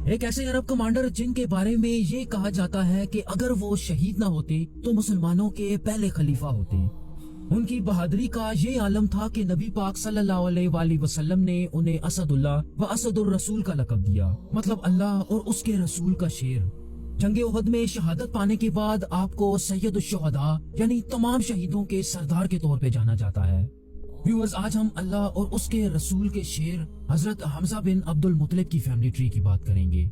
एक ऐसे अरब कमांडर जिनके बारे में ये कहा जाता है कि अगर वो शहीद ना होते तो मुसलमानों के पहले खलीफा होते। उनकी बहादुरी का ये आलम था कि नबी पाक सल्लल्लाहु अलैहि वसल्लम ने उन्हें असदुल्लाह व असदुर रसूल का लक़ब दिया, मतलब अल्लाह और उसके रसूल का शेर। जंगे उहद में शहादत पाने के बाद आपको सैयदुश शुहदा यानी तमाम शहीदों के सरदार के तौर पे जाना जाता है। व्यूअर्स, आज हम अल्लाह और उसके रसूल के शेर हजरत हमजा बिन अब्दुल मुत्तलिब की फैमिली ट्री की बात करेंगे।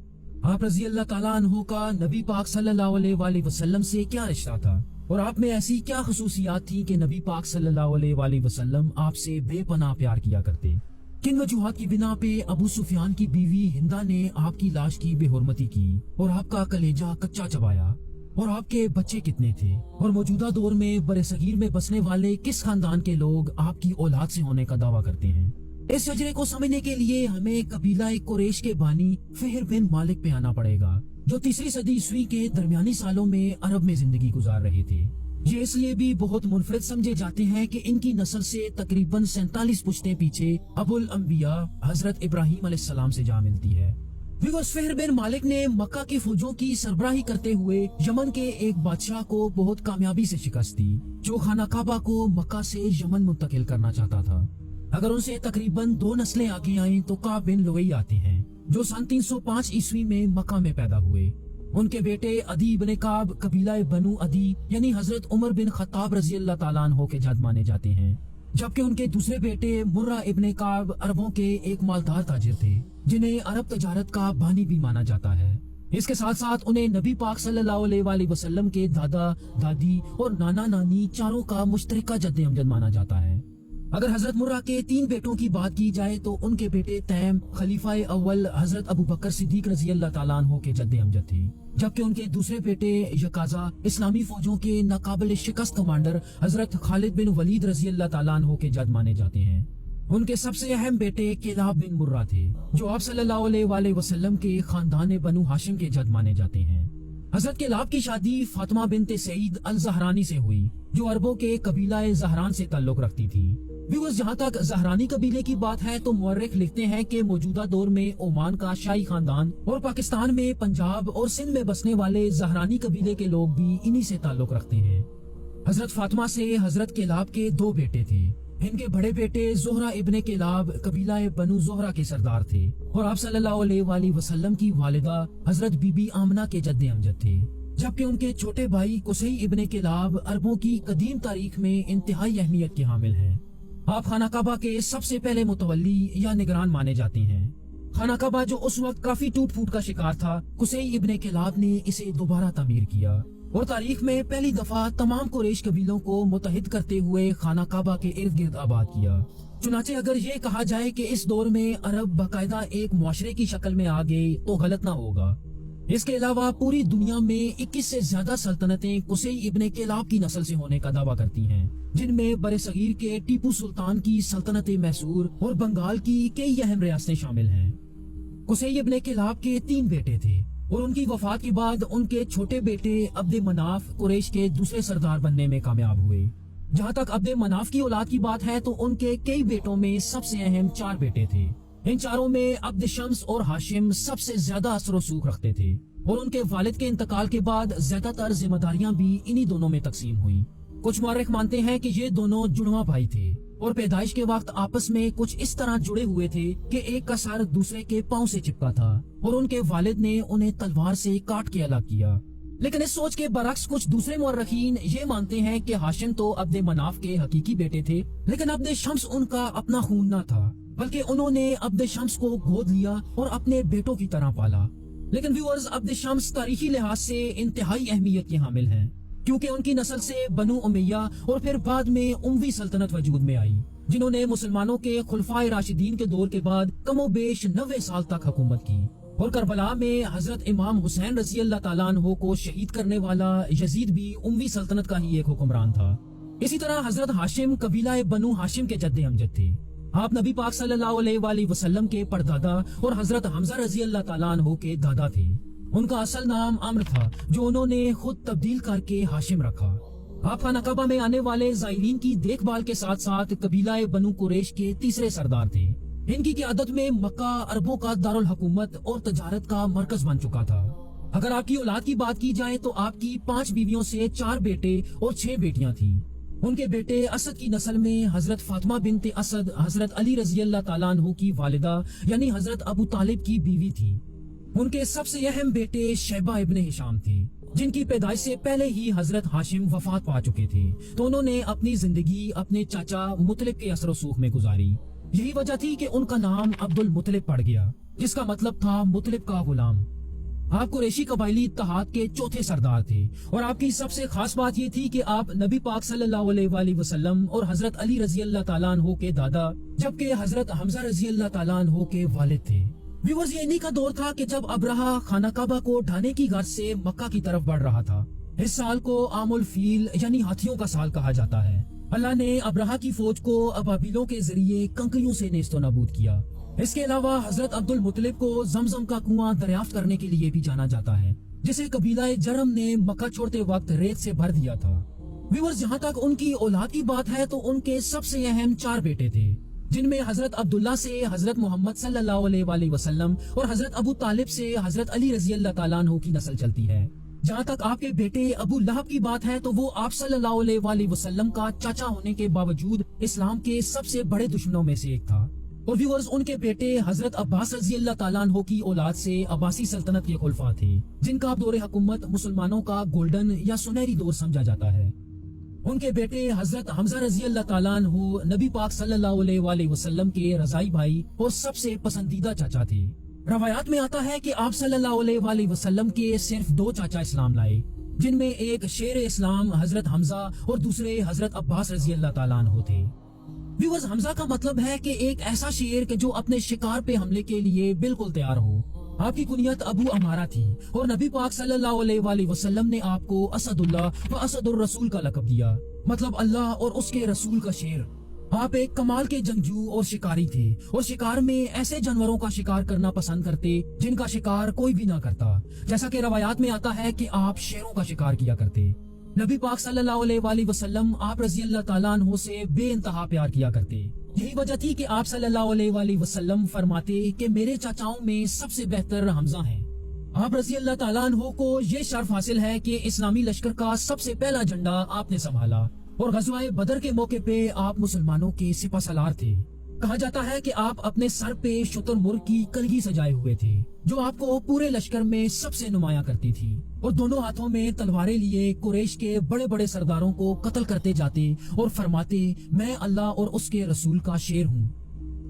आप रजी अल्लाह ताला अन्हु का नबी पाक सल्लल्लाहु अलैहि वसल्लम से क्या रिश्ता था और आप में ऐसी क्या खसूसियात थी कि नबी पाक सल्लल्लाहु अलैहि वसल्लम आपसे बेपनाह प्यार किया करते। किन वजूहात की बिना पे अबू सुफियान की बीवी हिंदा ने आपकी लाश की बेहुरमती की और आपका कलेजा कच्चा चबाया, और आपके बच्चे कितने थे और मौजूदा दौर में बरसगीर में बसने वाले किस खानदान के लोग आपकी औलाद से होने का दावा करते हैं। इस शजरे को समझने के लिए हमें कबीला कुरैश के बानी फिहर बिन मालिक पे आना पड़ेगा, जो 3री सदी ईस्वी के दरमियानी सालों में अरब में जिंदगी गुजार रहे थे। ये इसलिए भी बहुत मुनफरिद समझे जाते हैं कि इनकी नस्ल से तकरीबन 47 पुश्तें पीछे अबुल अंबिया हजरत इब्राहिम अलैहिस्सलाम से जा मिलती है। फिहर बिन मालिक ने मक्का की फौजों की सरबराही करते हुए यमन के एक बादशाह को बहुत कामयाबी से शिकस्त दी, जो खाना काबा को मक्का से यमन मुंतकिल करना चाहता था। अगर उनसे तकरीबन 2 नस्लें आगे आईं तो काब बिन लुवई आते हैं, जो सन 305 ईस्वी में मक्का में पैदा हुए। उनके बेटे अदी इब्ने काब कबीला बनु अदी यानी हजरत उमर बिन खत्ताब रजी अल्लाह ताला अन्हु के जद माने जाते हैं, जबकि उनके दूसरे बेटे मुर्रा इब्ने काब अरबों के एक मालदार ताजिर थे, जिन्हें अरब तजारत का बानी भी माना जाता है। इसके साथ साथ उन्हें नबी पाक सल्लल्लाहु अलैहि वसल्लम के दादा दादी और नाना नानी चारों का मुश्तरका जद्दे अमजद माना जाता है। अगर हजरत मुर्रा के 3 बेटों की बात की जाए तो उनके बेटे तैम खलीफाए अव्वल हजरत अबू बकर सिद्दीक रजी अल्लाह ताला अन्हु के जद्दे अमजद थे, जबकि उनके दूसरे बेटे यकाजा इस्लामी फौजों के नाकाबिल शिकस्त कमांडर हजरत खालिद बिन वलीद रजी अल्लाह ताला अन्हु के जद माने जाते हैं। उनके सबसे अहम बेटे किलाब बिन मुर्रा थे, जो आप सल्लल्लाहु अलैहि वसल्लम के खानदान बनु हाशिम के जद माने जाते हैं। हजरत किलाब की शादी फातिमा बिनते सईद अल जहरानी से हुई, जो अरबों के कबीला जहरान से ताल्लुक रखती थी। व्यूअर्स, जहाँ तक जहरानी कबीले की बात है तो मुअर्रिख लिखते हैं कि मौजूदा दौर में ओमान का शाही खानदान और पाकिस्तान में पंजाब और सिंध में बसने वाले जहरानी कबीले के लोग भी इन्हीं से ताल्लुक रखते हैं। हजरत फातिमा से हजरत किलाब के 2 बेटे थे। इनके बड़े बेटे जोहरा इब्ने किलाब कबीला बनु जोहरा के सरदार थे और आप सल्लल्लाहु अलैहि वसल्लम की वालिदा हजरत बीबी आमना के जद्दे अमजद थे, जबकि उनके छोटे भाई कुसई इब्ने किलाब अरबों की कदीम तारीख में इंतहाई अहमियत के हामिल हैं। आप खाना काबा के सबसे पहले मुतवल्ली या निगरान माने जाते हैं। खाना काबा जो उस वक्त काफी टूट फूट का शिकार था, कुसई इब्ने किलाब ने इसे दोबारा तामीर किया और तारीख में पहली दफा तमाम कुरैश कबीलों को मुत्तहिद करते हुए खाना काबा के इर्द गिर्द आबाद किया। चुनाचे अगर ये कहा जाए कि इस दौर में अरब बाकायदा एक मुआशरे की शक्ल में आ गए तो गलत ना होगा। इसके अलावा पूरी दुनिया में 21 से ज्यादा सल्तनतें कुसई इब्ने किलाब की नस्ल से होने का दावा करती हैं, जिनमें बरसगीर के टीपू सुल्तान की सल्तनत मैसूर और बंगाल की कई अहम रियासतें शामिल हैं। कुसई इब्ने किलाब के 3 बेटे थे और उनकी वफात के बाद उनके छोटे बेटे अब्दे मनाफ कुरैश के दूसरे सरदार बनने में कामयाब हुए। जहाँ तक अब्दे मनाफ की औलाद की बात है तो उनके कई बेटों में सबसे अहम 4 बेटे थे। इन चारों में अब्द शम्स और हाशिम सबसे ज्यादा असर रसूख रखते थे और उनके वालिद के इंतकाल के बाद ज्यादातर जिम्मेदारियां भी इन्हीं दोनों में तकसीम हुई। कुछ मुअर्रिख मानते हैं कि ये दोनों जुड़वा भाई थे और पैदाइश के वक्त आपस में कुछ इस तरह जुड़े हुए थे कि एक का सर दूसरे के पांव से चिपका था और उनके वालिद ने उन्हें तलवार से काट के अलग किया। लेकिन इस सोच के बरक्स कुछ दूसरे मुअर्रिखीन ये मानते हैं कि हाशिम तो अब्दे मनाफ के हकीकी बेटे थे, लेकिन अब्द शम्स उनका अपना खून न था, बल्कि उन्होंने अब्द शम्स को गोद लिया और अपने बेटों की तरह पाला। लेकिन व्यूअर्स, अब्द शम्स तारीखी लिहाज से इंतहाई अहमियत के हामिल हैं, क्योंकि उनकी नस्ल से बनु उमैया और फिर बाद में उमवी सल्तनत वजूद में आई, जिन्होंने मुसलमानों के खुलफाए राशिदीन के दौर के बाद कमोबेश 90 साल तक हुकूमत की और करबला में हजरत इमाम हुसैन रजी अल्लाह ताला अन्हु को शहीद करने वाला यजीद भी उमवी सल्तनत का ही एक हुक्मरान था। इसी तरह हजरत हाशिम कबीला बनु हाशिम के जद्दे अमजद थे। आप नबी पाक सल्लल्लाहु अलैहि वसल्लम के परदादा और हजरत हमजा रजी अल्लाह ताला अन्हु के दादा थे। उनका असल नाम अम्र था, जो उन्होंने खुद तब्दील करके हाशिम रखा। आप खाना काबा में आने वाले जायरीन की देखभाल के साथ साथ कबीला बनु कुरैश के तीसरे सरदार थे। ان کی قیادت میں مکہ عربوں کا دارالحکومت اور تجارت کا مرکز بن چکا تھا۔ اگر آپ کی اولاد کی بات کی جائے تو آپ کی 5 بیویوں سے 4 بیٹے اور 6 بیٹیاں تھیں۔ ان کے بیٹے اسد کی نسل میں حضرت فاطمہ بنت اسد حضرت علی رضی اللہ تعالیٰ عنہ کی والدہ یعنی حضرت ابو طالب کی بیوی تھی۔ ان کے سب سے اہم بیٹے شیبہ ابن ہشام تھے، جن کی پیدائش سے پہلے ہی حضرت ہاشم وفات پا چکے تھے، تو انہوں نے اپنی زندگی اپنے چاچا مطلب کے اثر و سوخ میں گزاری۔ یہی وجہ تھی کہ ان کا نام عبد المطلب پڑ گیا، جس کا مطلب تھا مطلب کا غلام۔ آپ قریشی قبائلی اتحاد کے چوتھے سردار تھے، اور آپ کی سب سے خاص بات یہ تھی کہ آپ نبی پاک صلی اللہ علیہ وآلہ وسلم اور حضرت علی رضی اللہ تعالیٰ عنہ کے دادا جبکہ حضرت حمزہ رضی اللہ تعالیٰ عنہ کے والد تھے۔ ویورز، یہ انہی کا دور تھا کہ جب ابرہہ خانہ کعبہ کو ڈھانے کی غرض سے مکہ کی طرف بڑھ رہا تھا۔ اس سال کو عام الفیل یعنی ہاتھیوں کا سال کہا جاتا ہے۔ اللہ نے ابرہہ کی فوج کو ابابیلوں کے ذریعے کنکریوں سے نیست و نابود کیا۔ اس کے علاوہ حضرت عبد المطلب کو زمزم کا کنواں دریافت کرنے کے لیے بھی جانا جاتا ہے، جسے قبیلہ جرم نے مکہ چھوڑتے وقت ریت سے بھر دیا تھا۔ ویورز، جہاں تک ان کی اولاد کی بات ہے تو ان کے سب سے اہم 4 بیٹے تھے، جن میں حضرت عبداللہ سے حضرت محمد صلی اللہ علیہ وآلہ وسلم اور حضرت ابو طالب سے حضرت علی رضی اللہ تعالیٰ عنہ کی نسل چلتی ہے۔ جہاں تک آپ کے بیٹے ابو لہب کی بات ہے تو وہ آپ صلی اللہ علیہ وآلہ وسلم کا چاچا ہونے کے باوجود اسلام کے سب سے بڑے دشمنوں میں سے ایک تھا۔ اور ویورز، ان کے بیٹے حضرت عباس رضی اللہ تعالیٰ عنہ کی اولاد سے عباسی سلطنت کے خلفاء تھے، جن کا دور حکومت مسلمانوں کا گولڈن یا سنہری دور سمجھا جاتا ہے۔ ان کے بیٹے حضرت حمزہ رضی اللہ تعالیٰ عنہ نبی پاک صلی اللہ علیہ وآلہ وسلم کے رضائی بھائی اور سب سے پسندیدہ چاچا تھے۔ روایات میں آتا ہے کہ آپ صلی اللہ علیہ وآلہ وسلم کے صرف 2 چاچا اسلام لائے، جن میں ایک شیر اسلام حضرت حمزہ اور دوسرے حضرت عباس رضی اللہ تعالیٰ عنہ تھے۔ ویورز، حمزہ کا مطلب ہے کہ ایک ایسا شیر کہ جو اپنے شکار پہ حملے کے لیے بالکل تیار ہو۔ آپ کی کنیت ابو عمارہ تھی، اور نبی پاک صلی اللہ علیہ وآلہ وسلم نے آپ کو اسد اللہ و اسد الرسول کا لقب دیا، مطلب اللہ اور اس کے رسول کا شیر۔ آپ ایک کمال کے جنگجو اور شکاری تھے، اور شکار میں ایسے جانوروں کا شکار کرنا پسند کرتے جن کا شکار کوئی بھی نہ کرتا، جیسا کہ روایات میں آتا ہے کہ آپ شیروں کا شکار کیا کرتے۔ نبی پاک صلی اللہ علیہ وآلہ وسلم آپ رضی اللہ تعالیٰ عنہ سے بے انتہا پیار کیا کرتے۔ یہی وجہ تھی کہ آپ صلی اللہ علیہ وآلہ وسلم فرماتے کہ میرے چاچاؤں میں سب سے بہتر حمزہ ہیں۔ آپ رضی اللہ تعالیٰ عنہ کو یہ شرف حاصل ہے کہ اسلامی لشکر کا سب سے پہلا جھنڈا آپ نے سنبھالا، اور غزوہ بدر کے موقع پہ آپ مسلمانوں کے سپہ سالار تھے۔ کہا جاتا ہے کہ آپ اپنے سر پہ شتر مرغ کی کلگی سجائے ہوئے تھے، جو آپ کو پورے لشکر میں سب سے نمایاں کرتی تھی، اور دونوں ہاتھوں میں تلواریں لیے قریش کے بڑے بڑے سرداروں کو قتل کرتے جاتے اور فرماتے میں اللہ اور اس کے رسول کا شیر ہوں۔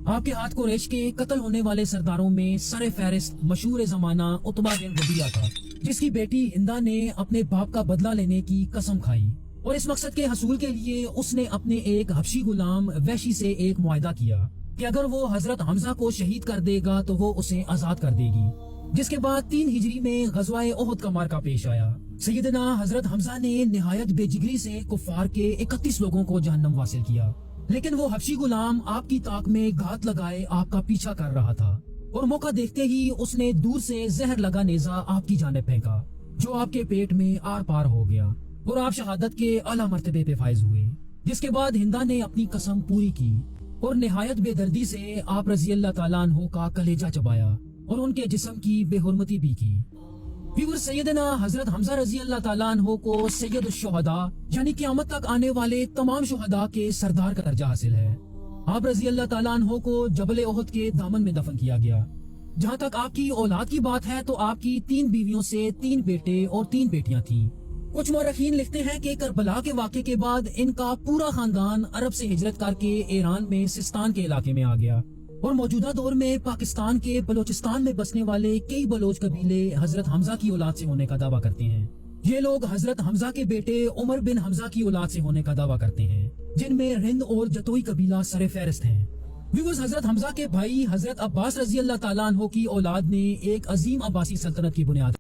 آپ کے ہاتھ قریش کے قتل ہونے والے سرداروں میں سر فہرست مشہور زمانہ عتبہ بن ربیعہ تھا، جس کی بیٹی ہندا نے اپنے باپ کا بدلہ لینے کی قسم کھائی، اور اس مقصد کے حصول کے لیے اس نے اپنے ایک حبشی غلام وحشی سے ایک معاہدہ کیا کہ اگر وہ حضرت حمزہ کو شہید کر دے گا تو وہ اسے آزاد کر دے گی۔ جس کے بعد 3 ہجری میں غزوہ احد کا معرکہ پیش آیا۔ سیدنا حضرت حمزہ نے نہایت بے جگری سے کفار کے 31 لوگوں کو جہنم واصل کیا، لیکن وہ حبشی غلام آپ کی طاق میں گھات لگائے آپ کا پیچھا کر رہا تھا، اور موقع دیکھتے ہی اس نے دور سے زہر لگا نیزہ آپ کی جانب پھینکا، جو آپ کے پیٹ میں آر پار ہو گیا، اور آپ شہادت کے اعلیٰ مرتبے پہ فائز ہوئے۔ جس کے بعد ہندا نے اپنی قسم پوری کی اور نہایت بے دردی سے آپ رضی اللہ تعالیٰ عنہ کا کلیجہ چبایا اور ان کے جسم کی بے حرمتی بھی کی۔ پھر سیدنا حضرت حمزہ رضی اللہ تعالیٰ عنہ کو سید الشہداء یعنی قیامت تک آنے والے تمام شہداء کے سردار کا درجہ حاصل ہے۔ آپ رضی اللہ تعالیٰ عنہ کو جبل احد کے دامن میں دفن کیا گیا۔ جہاں تک آپ کی اولاد کی بات ہے تو آپ کی 3 بیویوں سے 3 بیٹے اور 3 بیٹیاں تھیں۔ کچھ مورخین لکھتے ہیں کہ کربلا کے واقعے کے بعد ان کا پورا خاندان عرب سے ہجرت کر کے ایران میں سستان کے علاقے میں آ گیا، اور موجودہ دور میں پاکستان کے بلوچستان میں بسنے والے کئی بلوچ قبیلے حضرت حمزہ کی اولاد سے ہونے کا دعویٰ کرتے ہیں۔ یہ لوگ حضرت حمزہ کے بیٹے عمر بن حمزہ کی اولاد سے ہونے کا دعویٰ کرتے ہیں، جن میں رند اور جتوئی قبیلہ سر فہرست ہیں۔ ویورز، حضرت حمزہ کے بھائی حضرت عباس رضی اللہ تعالیٰ عنہ کی اولاد نے ایک عظیم عباسی سلطنت کی بنیاد